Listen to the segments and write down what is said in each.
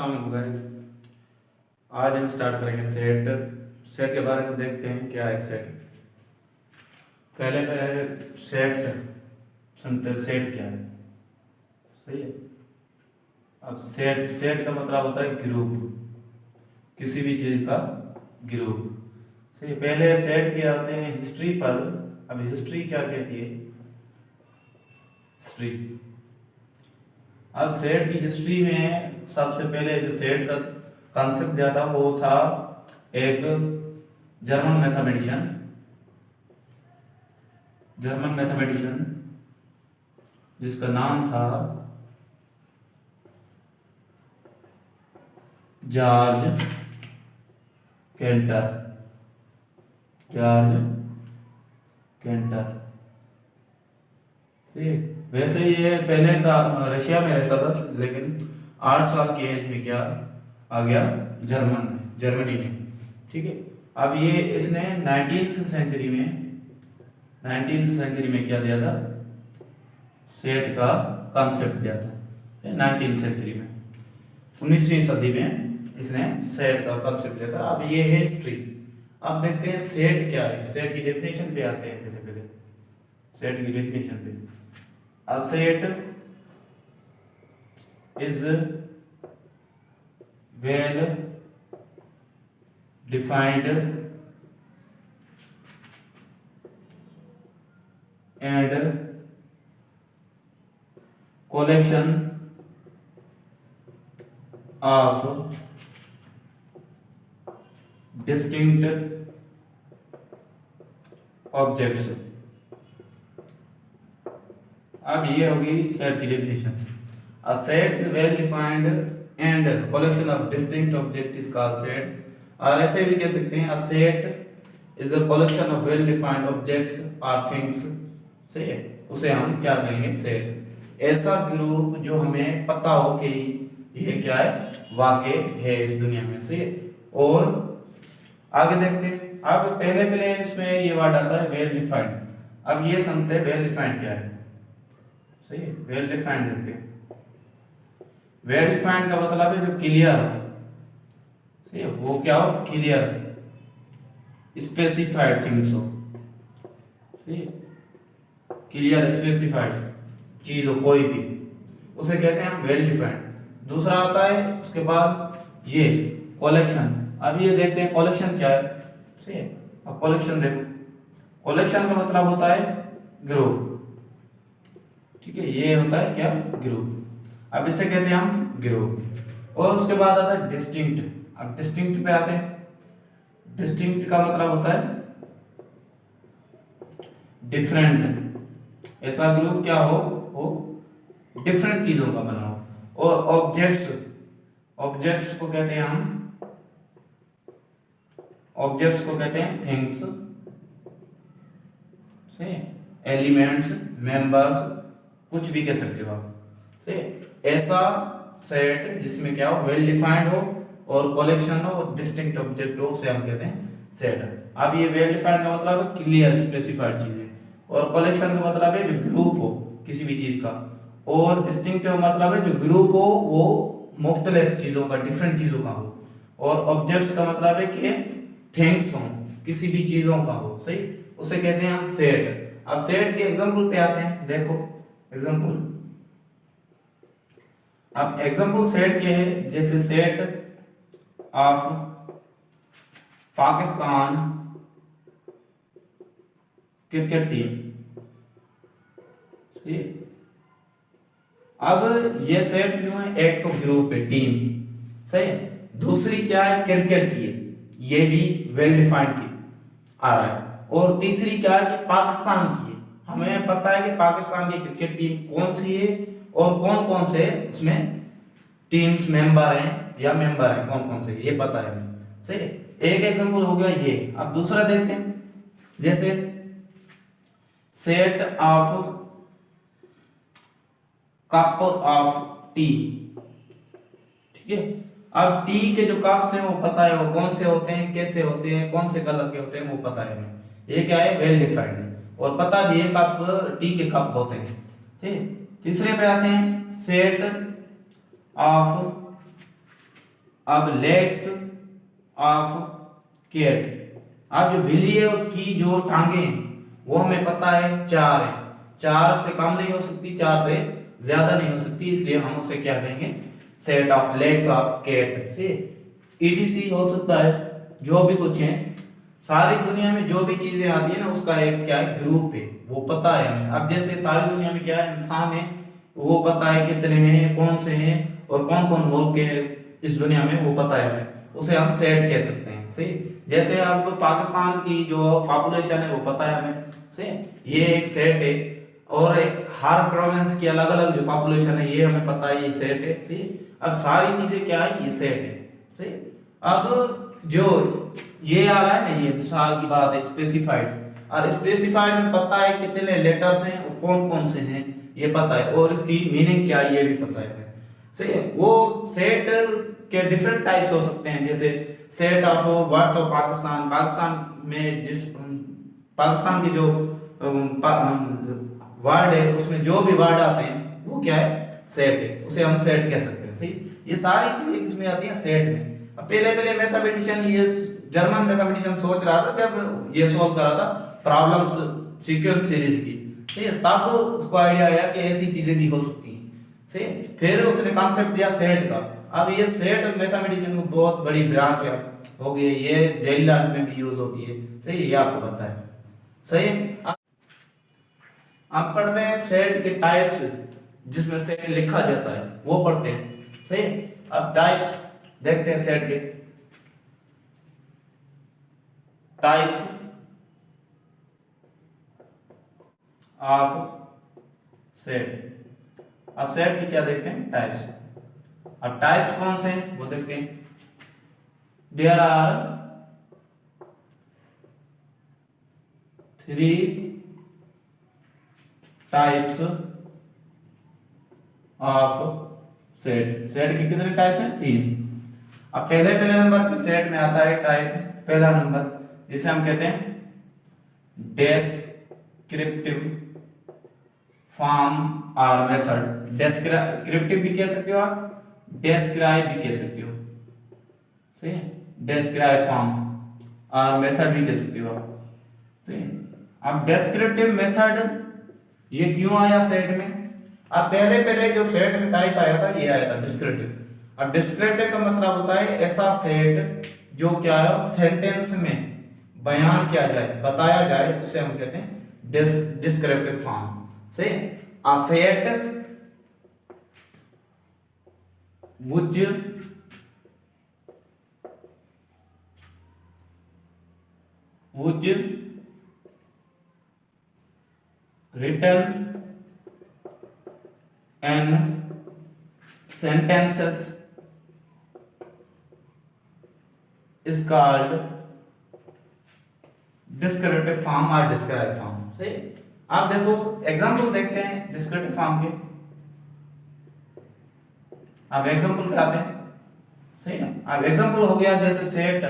अस्सलाम वालेकुम गाइस। आज हम स्टार्ट करेंगे सेट। सेट के बारे में देखते हैं क्या है सेट। पहले सेट क्या है, सही है। अब सेट सेट का मतलब होता है ग्रुप, किसी भी चीज का ग्रुप, सही है। पहले सेट के आते हैं हिस्ट्री पर। अब हिस्ट्री क्या कहती है, हिस्ट्री। अब सेट की हिस्ट्री में सबसे पहले जो सेट का कॉन्सेप्ट दिया था वो था एक जर्मन मैथमेटिशियन जिसका नाम था जॉर्ज केंटर। ठीक। वैसे ये पहले का रशिया में रहता था, लेकिन 8 साल की एज में क्या आ गया, जर्मनी में। ठीक है। अब ये इसने 19th सेंचुरी में क्या दिया था, सेट का कॉन्सेप्ट दिया था। 19th सेंचुरी में, 19वीं सदी में इसने सेट का कॉन्सेप्ट दिया था। अब ये है हिस्ट्री। अब देखते हैं सेट क्या है। सेट की डेफिनेशन पे आते हैं। पहले सेट की डेफिनेशन पे, a set is well defined and collection of distinct objects। अब ये होगी सेट की definition. A set is well defined and collection of distinct object is called set. और ऐसे भी कह सकते हैं a set is a collection of well defined objects और थिंग्स, सही है। उसे हम क्या कहेंगे, सेट। ऐसा ग्रुप जो हमें पता हो कि ये क्या है, वाकई है इस दुनिया में, सही है। और आगे देखते हैं। अब पहले इसमें ये वर्ड आता है वेल डिफाइंड। अब ये समझते हैं वेल डिफाइंड क्या है, सही है। वेल डिफाइंड देखते हैं। वेल डिफाइंड का मतलब है जो क्लियर हो, सही है। वो क्या हो, क्लियर स्पेसिफाइड थिंग्स हो, सही है। क्लियर स्पेसिफाइड चीज हो कोई भी, उसे कहते हैं हम वेल डिफाइंड। दूसरा आता है उसके बाद ये कलेक्शन। अब ये देखते हैं कलेक्शन क्या है, सही है। अब कलेक्शन देखो, कलेक्शन का मतलब होता है ग्रुप, ठीक है। ये होता है क्या, ग्रुप। अब इसे कहते हैं हम ग्रुप। और उसके बाद आता है डिस्टिंक्ट। अब डिस्टिंक्ट पे आते हैं। डिस्टिंक्ट का मतलब होता है डिफरेंट। ऐसा ग्रुप क्या हो, डिफरेंट चीजों का बना हो। और ऑब्जेक्ट्स को कहते हैं हम, ऑब्जेक्ट्स को कहते हैं थिंग्स, सही है। एलिमेंट्स, मेंबर्स, कुछ भी कह सकते हो आप, ठीक है। ऐसा सेट जिसमें क्या हो, वेल डिफाइंड हो और कलेक्शन हो और डिस्टिंक्ट ऑब्जेक्ट हो, उसे हम कहते हैं सेट। अब ये वेल डिफाइंड का मतलब है क्लियर स्पेसिफाइड चीजें, और कलेक्शन का मतलब है जो ग्रुप हो किसी भी चीज का, और डिस्टिंक्ट का मतलब है जो ग्रुप हो वो मुख्तलिफ चीजों का, डिफरेंट चीजों का हो। और ऑब्जेक्ट्स का मतलब है कि थिंग्स हो, किसी भी चीजों का हो, सही। उसे कहते हैं हम सेट। अब सेट के एग्जांपल पे आते हैं। देखो एग्जांपल, अब एग्जांपल सेट के है, जैसे set of Pakistan cricket team, ठीक। अब ये सेट क्यों है, एक तो ग्रुप है, टीम, सही है। दूसरी क्या है, क्रिकेट की है, ये भी वेल डिफाइंड की आ रहा है। और तीसरी क्या है कि पाकिस्तान की है, हमें पता है कि पाकिस्तान की क्रिकेट टीम कौन सी है और कौन कौन से उसमें टीम्स मेंबर हैं या मेंबर हैं, कौन कौन से, ये पता है हमें, सही है। एक एग्जांपल हो गया ये। अब दूसरा देखते हैं, जैसे set of cup of T, ठीक है। अब टी के जो कप्स हैं वो पता है, वो कौन से होते हैं, कैसे होते हैं, कौन से कलर के होते हैं, वो पता है हमें। ये क्या है, वेल डिफाइंड है। और पता भी है कप, टी के कप होते हैं, ठीक है। तीसरे पे आते हैं सेट ऑफ अब लेग्स ऑफ कैट, अब जो बिल्ली है उसकी जो टांगे वो हमें पता है 4 है, 4 से कम नहीं हो सकती, 4 से ज्यादा नहीं हो सकती, इसलिए हम उसे क्या कहेंगे, set of legs of cat से ईटीसी हो सकता है, जो भी कुछ है, सारी दुनिया में जो भी चीजें आती है ना उसका एक क्या है, ग्रुप है, वो पता है हमें। अब जैसे सारी दुनिया में क्या है, इंसान है, वो पता है कितने हैं, कौन से हैं और कौन कौन मुल्क के इस दुनिया में, वो पता है हमें, उसे हम सेट कह सकते हैं। सही, जैसे आपको पाकिस्तान की जो पॉपुलेशन है वो पता है हमें, सही, ये एक सेट है, और हर प्रोविंस की अलग अलग जो पॉपुलेशन है ये हमें पता है, ये सेट है। सही, अब सारी चीजें क्या है, ये सेट है। सही, अब जो ये आ रहा है ना, ये मिसाल की बात है स्पेसिफाइड, और स्पेसिफाइड में पता है कितने लेटर्स हैं और कौन कौन से हैं ये पता है, और इसकी मीनिंग क्या है ये भी पता है। सही है, वो सेट के डिफरेंट टाइप्स हो सकते हैं, जैसे set of words of Pakistan, Pakistan में जिस पाकिस्तान के जो वर्ड है उसमें जो भी वर्ड आते हैं वो क्या है, सेट है, उसे हम सेट कह सकते हैं। सही, ये सारी चीजें किसमें आती हैं, सेट में। अब पहले पहले मैथमेटिशियन, ये जर्मन मैथमेटिशियन सोच रहा था जब ये सॉल्व कर रहा था प्रॉब्लम्स सीक्वेंस सीरीज की, ठीक है, तब उसको आइडिया आया कि ऐसी चीजें भी हो सकती हैं। सही, फिर उसने कॉन्सेप्ट दिया सेट का। अब ये सेट मैथमेटिशियन को बहुत बड़ी ब्रांच है हो गई, ये डेली लाइफ में भी यूज होती है। सही, ये आपको पता है। सही, आप पढ़ते हैं सेट के टाइप्स, जिसमें सेट लिखा जाता है वो पढ़ते हैं। सही, अब टाइप्स देखते हैं, सेट के टाइप्स ऑफ सेट। अब सेट की क्या देखते हैं, टाइप्स। अब टाइप्स कौन से हैं वो देखते हैं। There are 3 types of set. Set के कितने टाइप्स हैं, 3। अब पहले पहले नंबर पे सेट में आता है टाइप, पहला नंबर, जिसे हम कहते हैं डेस्क्रिप्टिव फॉर्म और मेथड। डेस्क्रिप्टिव भी कह सकते हो आप, डेस्क्राइब भी कह सकते हो। ठीक है, डेस्क्राइब फॉर्म और मेथड भी कह सकते हो आप। ठीक है, अब डेस्क्रिप्टिव मेथड ये क्यों आया सेट में। अब पहले पहले जो सेट में टाइप आया था ये आया था डिस्क्रिप्टिव। अब डिस्क्रिप्टिव का मतलब होता है ऐसा सेट जो क्या है, सेंटेंस में बयान किया जाए, बताया जाए, उसे हम कहते हैं डिस्क्रिप्टिव फॉर्म। से a set which written and sentences is called descriptive form or describe form। सही, आप देखो एग्जांपल देखते हैं डिस्क्रिप्टिव फॉर्म के। अब एग्जांपल क्या आते हैं, सही है। अब एग्जांपल हो गया जैसे सेट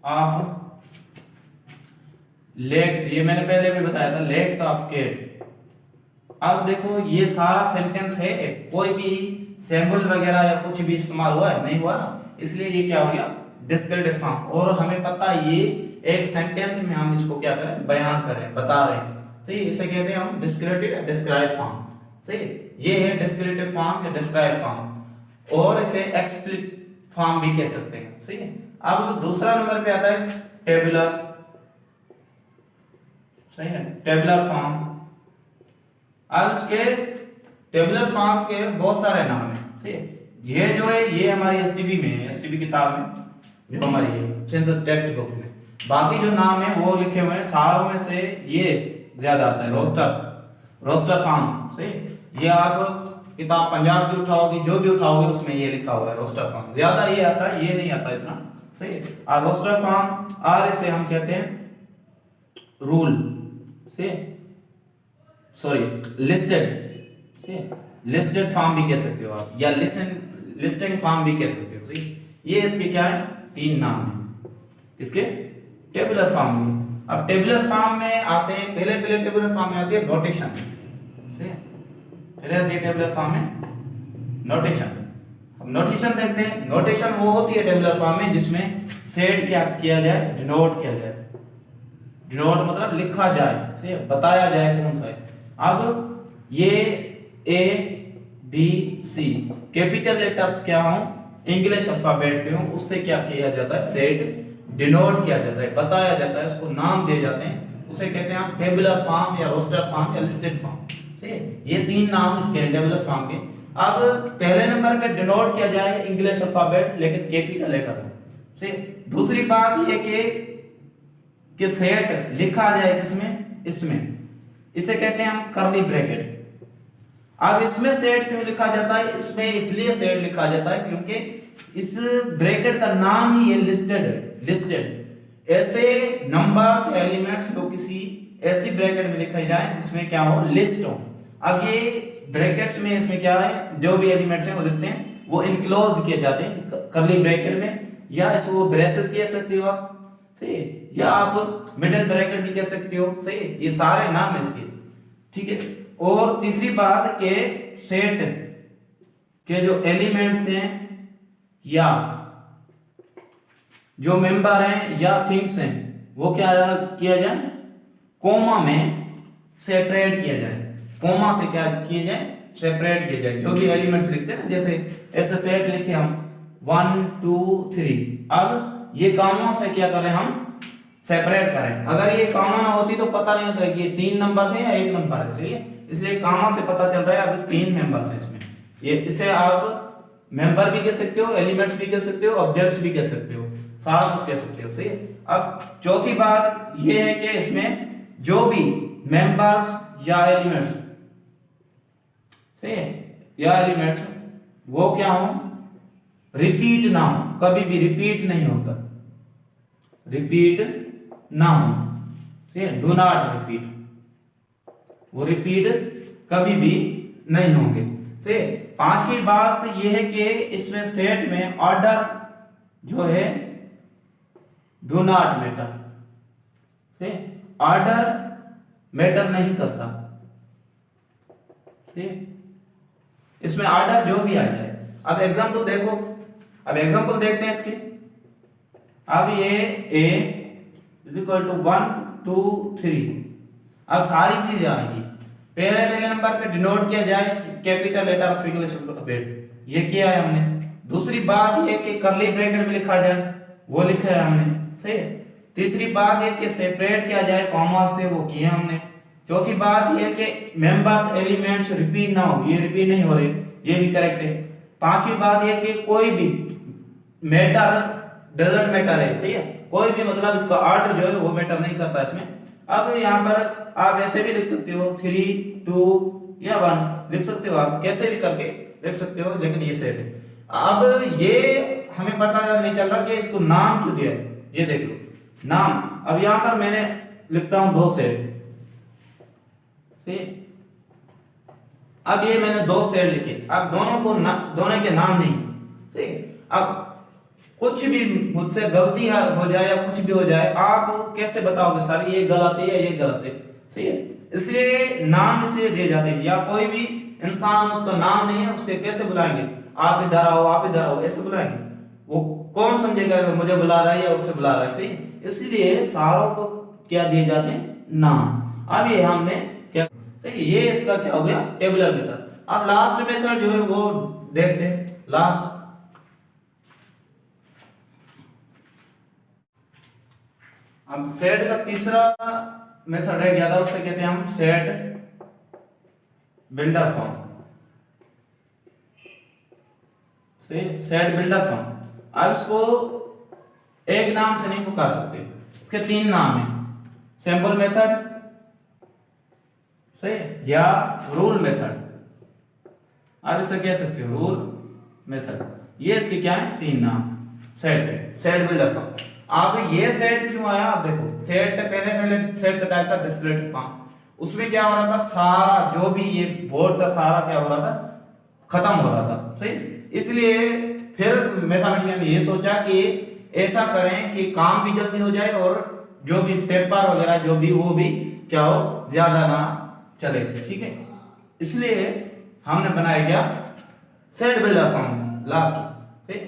ऑफ लेग्स, ये मैंने पहले भी बताया था, लेग्स ऑफ कैट। अब देखो ये सारा सेंटेंस है, कोई भी सैंपल वगैरह या कुछ भी इस्तेमाल हुआ है, नहीं हुआ ना, इसलिए ये क्या हो गया, डिस्क्रिप्टिव फॉर्म। और हमें पता है ये एक सेंटेंस में हम इसको क्या करें, बयान करें, बता रहे हैं। सही, इसे कहते हैं हम डिस्क्रिप्टिव या डिस्क्राइब फॉर्म। सही, ये है डिस्क्रिप्टिव फॉर्म या डिस्क्राइब फॉर्म, और इसे एक्सप्लिसिट फॉर्म भी कह सकते हैं। सही है। अब दूसरा नंबर पे आता है टेबुलर। सही है, टेबुलर फॉर्म। अब इसके टेबुलर फॉर्म के बहुत सारे नाम हैं। ठीक है, ये जो है ये हमारी एसटीबी में है, एसटीबी किताब में जो हमारी है सिंध टेक्स्ट बुक में। बाकी जो नाम है वो लिखे हुए हैं, सारों में से ये ज्यादा आता है रोस्टर फॉर्म। सही, ये आप किताब पंजाब की उठाओगे, जो भी उठाओगे उसमें ये लिखा हुआ है रोस्टर फॉर्म, ज्यादा ये आता है, ये नहीं आता इतना। सही, और रोस्टर फॉर्म और इसे हम कहते हैं रूल से, सॉरी लिस्टेड, लिस्टेड फॉर्म भी कह सकते हो आप, या लिस्टिंग फॉर्म भी कह सकते हो। सही, ये इसके क्या है, 3 नाम है इसके टेबुलर फॉर्म में। अब टेबुलर फॉर्म में आते हैं, पहले टेबुलर फॉर्म में आती है नोटेशन। ठीक है, पहले आती है टेबुलर फॉर्म में नोटेशन। अब नोटेशन देखते हैं। नोटेशन वो होती है टेबुलर फॉर्म में जिसमें सेट क्या किया जाए, डिनोट किया जाए। डिनोट मतलब लिखा जाए, ठीक है, बताया जाए कौन सा है। अब ये A B C capital letters क्या हो, इंग्लिश अल्फाबेट पे हो, उससे क्या किया जाता है, सेट डिनोट किया जाता है, बताया जाता है, उसको नाम दिए जाते हैं, उसे कहते हैं आप टेबुलर फॉर्म या रोस्टर फॉर्म या लिस्टेड फॉर्म। ठीक है, ये तीन नाम इसके टेबुलर फॉर्म के। अब पहले नंबर पे डिनोट किया जाए इंग्लिश अल्फाबेट लेकिन कैपिटल लेटर हो। ठीक, दूसरी बात ये कि सेट लिखा जाए किसमें, इसमें, इसे कहते हैं हम करली ब्रैकेट। अब इसमें सेट क्यों लिखा जाता है, इसमें इसलिए सेट लिखा जाता है क्योंकि इस ब्रैकेट का नाम ही लिस्टेड है। लिस्टेड ऐसे नंबर्स या एलिमेंट्स जो किसी ऐसी ब्रैकेट में लिखे जाए जिसमें क्या हो, लिस्ट हो। अब ये ब्रैकेट्स में इसमें क्या है, जो भी एलिमेंट्स हैं वो लिखते हैं, वो इनक्लोज किए जाते हैं करली ब्रैकेट में, या इसको ब्रेसेस कह सकते हो आप, सही है, या आप मिडिल ब्रैकेट भी कह सकते हो, सही है, ये सारे नाम है इसके। ठीक है, और तीसरी बात के सेट के जो एलिमेंट्स हैं या जो मेंबर हैं या थिंग्स हैं वो क्या किया जाए, कोमा में सेपरेट किया जाए। कोमा से क्या किया जाए, सेपरेट किया जाए। जो भी एलिमेंट्स लिखते हैं ना, जैसे ऐसे सेट लिखे हम 1 2 3, अब ये कामों से क्या करें हम, सेपरेट करें। अगर ये कामा ना होती तो पता नहीं होता कि ये 3 नंबर है या 1 नंबर है, सही है, इसलिए कामा से पता चल रहा है अभी 3 मेंबर्स हैं इसमें। ये इसे आप मेंबर भी कह सकते हो, एलिमेंट्स भी कह सकते हो, ऑब्जेक्ट्स भी कह सकते हो, सारा कुछ कह सकते हो, सही है। अब चौथी बात ये है कि इसमें जो भी मेंबर्स या एलिमेंट्स, सही है, या एलिमेंट्स वो क्या हो, रिपीट ना हो, कभी भी रिपीट नहीं होगा, रिपीट ना हो, ठीक है, डू नॉट रिपीट, वो रिपीट कभी भी नहीं होंगे। ठीक है, पांचवी बात यह है कि इसमें सेट में ऑर्डर जो है डू नॉट मैटर, ठीक है, ऑर्डर मैटर नहीं करता, ठीक है, इसमें ऑर्डर जो भी आ जाए। अब एग्जांपल देखो, अब एग्जांपल देखते हैं इसके। अब ये a इज इक्वल टू 1 2 3, अब सारी चीजें आएंगी। पहले नंबर पे डिनोट किया जाए capital letter of English alphabet, ये किया है हमने। दूसरी बात ये कि करली ब्रैकेट में लिखा जाए, वो लिखा है हमने, सही है। तीसरी बात ये कि सेपरेट किया जाए कॉमा से, वो किया हमने। चौथी बात ये कि मेंबर्स एलिमेंट्स रिपीट ना हो, ये रिपीट नहीं हो रहे, ये भी करेक्ट है। पांचवी बात ये कि कोई भी मैटर डजंट मैटर है, सही है, कोई भी मतलब इसका ऑर्डर जो है वो मैटर नहीं करता इसमें। अब यहाँ पर आप ऐसे भी लिख सकते हो 3 2 या 1 लिख सकते हो, आप कैसे भी करके लिख सकते हो, लेकिन ये सेट है। अब ये हमें पता नहीं चल रहा कि इसको नाम क्यों दिया है, ये देख लो नाम। अब यहाँ पर मैंने लिखता हूं 2 सेट, ठीक, अब ये मैंने 2 सेट लिखे, अब दोनों के नाम नहीं, ठीक। अब कुछ भी मुझसे गलती हो जाए या कुछ भी हो जाए, आप कैसे बताओगे सर ये गलत है या ये गलत है, सही है, इसलिए नाम इसलिए दिए जाते हैं। या कोई भी इंसान उसका नाम नहीं है, उसके कैसे बुलाएंगे, आप इधर आओ, आप इधर आओ, ऐसे बुलाएंगे, वो कौन समझेगा मुझे बुला रहा है या उसे बुला रहा है, सही है, इसलिए सारों को क्या दिए जाते हैं, नाम। अब ये हमने क्या, सही, ये इसका क्या हो गया, टेबुलर मेथड। अब लास्ट मेथड जो है वो देखते हैं, लास्ट। अब सेट का तीसरा मेथड रह गया था, उसे कहते हैं हम set builder form, set builder form. अब इसको एक नाम से नहीं पुकार सकते, इसके 3 नाम है, सैंपल मेथड, सही, या रूल मेथड। आप इसे कह सकते हो रूल मेथड। ये इसके क्या है, 3 नाम सेट है, सेट बिल्डर फॉर्म। आप ये सेट क्यों आया, आप देखो सेट पहले सेट का टाइप था डिस्क्रिप्टिव फॉर्म, उसमें क्या हो रहा था, सारा जो भी ये बोर्ड था सारा क्या हो रहा था, खत्म हो रहा था, सही। इसलिए फिर मैथमेटिशियन ने ये सोचा कि ऐसा करें कि काम भी जल्दी हो जाए और जो भी पेपर वगैरह जो भी वो भी क्या हो, ज्यादा ना चले, ठीक है। इसलिए हमने बनाया क्या, सेट बिल्डर फॉर्म। लास्ट, ठीक।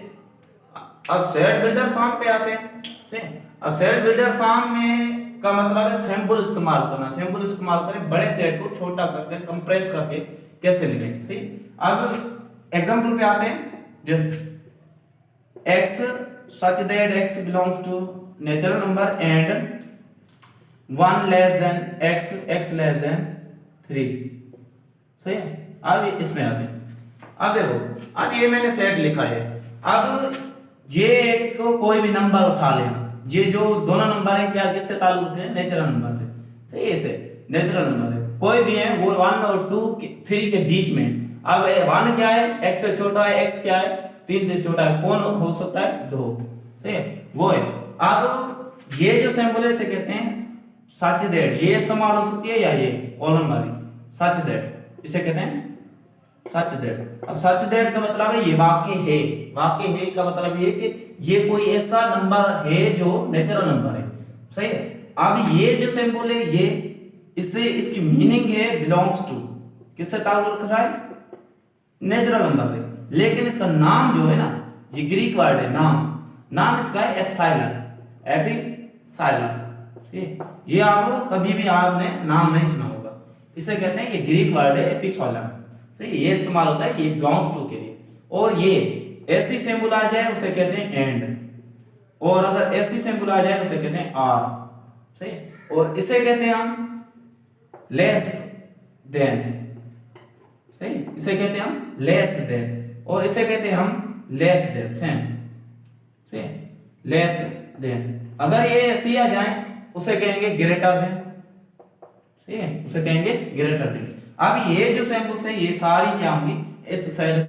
अब सेट बिल्डर फॉर्म पे आते हैं, ठीक। अब सेट बिल्डर फॉर्म में का मतलब है सिंबल इस्तेमाल करना, सिंबल इस्तेमाल करें बड़े सेट को छोटा करके कंप्रेस करके कैसे लिखें, ठीक। अब एग्जांपल पे आते हैं, जैसे x such that x belongs to natural number and 1 less than x, x less than 3, सही है। अब इसमें आते हैं, अब देखो, अब ये मैंने सेट लिखा है। अब ये एक कोई भी नंबर उठा ले, ये जो दोनों नंबर हैं क्या किससे ताल्लुक है, नेचुरल नंबर से, सही है, से नेचुरल नंबर है, कोई भी है वो 1 और 2 3 के बीच में। अब 1 क्या है, x से छोटा है, x क्या है 3 से छोटा है, कौन हो सकता है, 2, सही है, वो है। अब ये जो सिंबल है इसे कहते हैं सच दैट, ये इस्तेमाल हो सकती है या ये कॉलम वाली सच दैट, इसे कहते हैं सच दैट। अब सच दैट का मतलब है ये वाक्य है, वाक्य है का मतलब ये कि ये कोई ऐसा नंबर है जो नेचुरल नंबर है, सही है। अब ये जो सिंबल है ये इससे इसकी मीनिंग है बिलोंग्स टू, किससे ताल्लुक रखता है, नेचुरल नंबर है। लेकिन इसका नाम जो है ना, ये ग्रीक वर्ड है, नाम इसका है एप्सिलॉन, एप्सिलॉन, ठीक। ये आप कभी भी आपने नाम नहीं सुना होगा, इसे कहते हैं, ये ग्रीक वर्ड है एप्सिलॉन, ठीक। ये इस्तेमाल होता है ये बिलोंग्स टू के लिए। और ये ऐसी सिंबल आ जाए उसे कहते हैं एंड, और अगर ऐसी सिंबल आ जाए उसे कहते हैं आर, सही। और इसे कहते हैं हम लेस देन, सही, इसे कहते हैं हम लेस देन, और इसे कहते हैं हम लेस देन, सेम, सही, लेस देन। अगर ये ऐसी आ जाए उसे कहेंगे ग्रेटर देन, ठीक है, उसे कहेंगे ग्रेटर देन। अब ये जो सैंपल्स हैं ये सारी क्या होंगी, इस साइड